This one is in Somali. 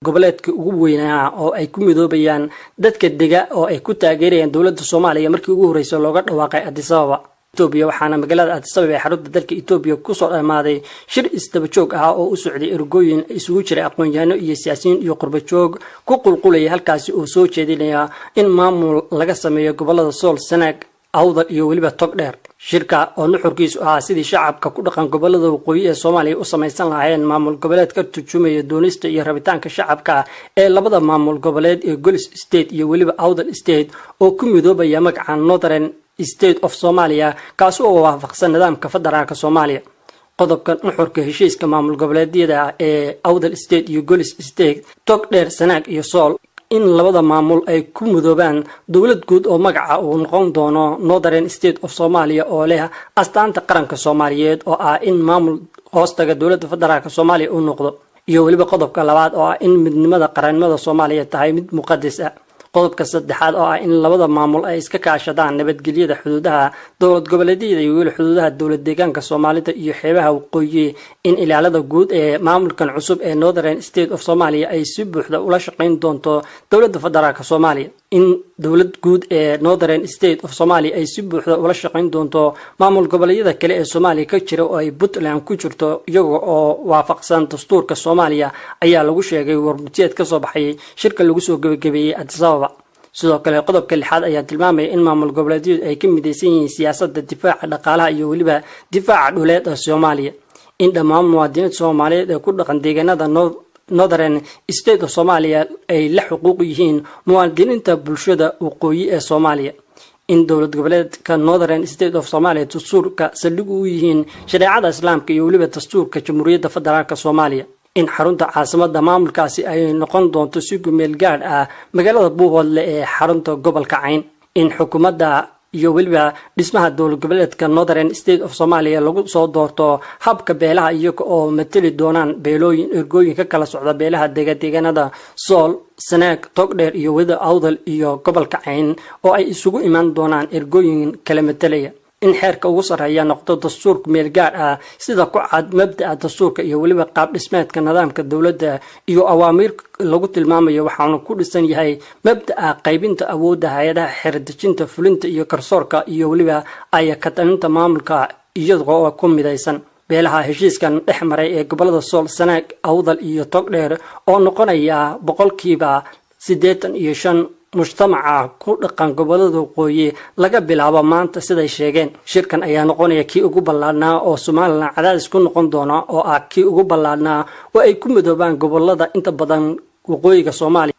goboleedka ugu weynaa oo ay ku midoobayaan dadka dega oo ay ku taageerayaan dawladda Soomaaliya markii ugu horeysay looga dhawaaqay Addis Ababa Ethiopia waxaana magaalada Addis Ababa ee xarunta dalka Ethiopia ku soo dhamaaday shir isdaba joog ah oo u socday ergooyin isugu jira aqoon-yahano iyo siyaasiyiin iyo qurbo joog ku qulqulay halkaasi oo soo jeedinaya in maamul laga sameeyo gobolada Sool Sanaag awdal iyo waliba Togdheer shirka oo nuxurkiisu ah sidii shacabka ku dhaqan gobolada waqooyi ee Soomaaliya u sameeysan lahaayeen maamul goboleed ka turjumaya doonista iyo rabitaanka shacabka ee labada maamul goboleed ee Golis State iyo waliba Awdal State oo ku midoobaya magaca Northern State of Somalia kaas oo waafaqsan nidaamka federaalka Soomaaliya qodobkan nuxurka heshiiska maamul goboleedyada ee Awdal State iyo Golis State Togdheer Sanaag iyo Sool in labada maamul ay ku midoobaan dawlad guud oo magaca uu noqon doono Northern State of Somalia oo leh astaanta qaranka Soomaaliyeed oo ah in maamul hoostaga dawladda federaalka Soomaaliya uu noqdo iyo waliba qodobka labaad oo ah in midnimada qaranimada Soomaaliya tahay mid muqadas ah qodobka saddexaad oo ah in labada maamul ay iska kaashadaan nabadgelyada xuduudaha dawlad goboleedyada iyo waliba xuduudaha dawlad deegaanka Soomaalida iyo xeebaha waqooyi in ilaalada guud ee maamulkan cusub ee Northern State of Somalia ay si buuxda ula shaqeyn doonto dawladda federaalka Soomaaliya in dawlad guud ee Northern State of Somalia ay si buuxda ula shaqeyn doonto maamul goboleedyada kale ee Soomaaliya ka jira oo ay Puntland ku jirto iyaga oo waafaqsan dastuurka Soomaaliya ayaa lagu sheegay warmutiyeed ka soo baxay shirka lagu soo gabagabeeyay Addis Ababa sidoo kale qodobka lixaad ayaa tilmaamay in maamul goboleedyadu ay ka midaysan yihiin siyaasadda difaaca dhaqaalaha iyo waliba difaaca dhuleed ee Soomaaliya in dhammaan muwaadiniinta Soomaaliyeed ee ku dhaqan deegaanada Northern State of Somalia ay la xuquuq yihiin muwaadiniinta bulshada waqooyi ee Soomaaliya in dawlad goboleedka Northern State of Somalia dastuurka saldhig u yihiin shariicada Islaamka iyo waliba dastuurka Jamhuuriyadda Federaalka Soomaaliya in xarunta caasimada maamulkaasi ay noqon doonto si gumeel gaar ah magaalada Buuhoodle ee xarunta gobolka Cayn in xukuumadda iyo waliba dhismaha dawlad goboleedka Northern State of Somalia lagu soo doorto habka beelaha iyaga oo matali doonaan beelooyin ergooyin ka kala socda beelaha deegaanada Sool Sanaag Togdheer iyo wada Awdal iyo gobolka Cayn oo ay isugu iman doonaan ergooyin kala matalaya in xeerka ugu sareeya noqdo dastuurka meel gaar ah sida ku cad mabda'a dastuurka iyo waliba qaab dhismeedka nidaamka dawladda iyo awaamiir lagu tilmaamayo waxaanu ku dhisan yahay mabda'a qaybinta awoodda hay'adaha xeerdejinta fulinta iyo karsoorka iyo waliba ay ka talinta maamulka iyadoo ku midaysan beelaha heshiiskan dhexmaray ee gobolada Sool Sanaag Awdal iyo Togdheer oo noqonaya boqolkiiba 85 mujtamaca ku dhaqan gobolada waqooyi laga bilaabo maanta siday sheegeen shirkan ayaa noqonaya kii ugu ballaadnaa oo Soomaaliland cadaadis ku noqon doona oo ah kii ugu ballaadnaa oo ay ku midoobaan gobolada inta badan waqooyiga Soomaaliya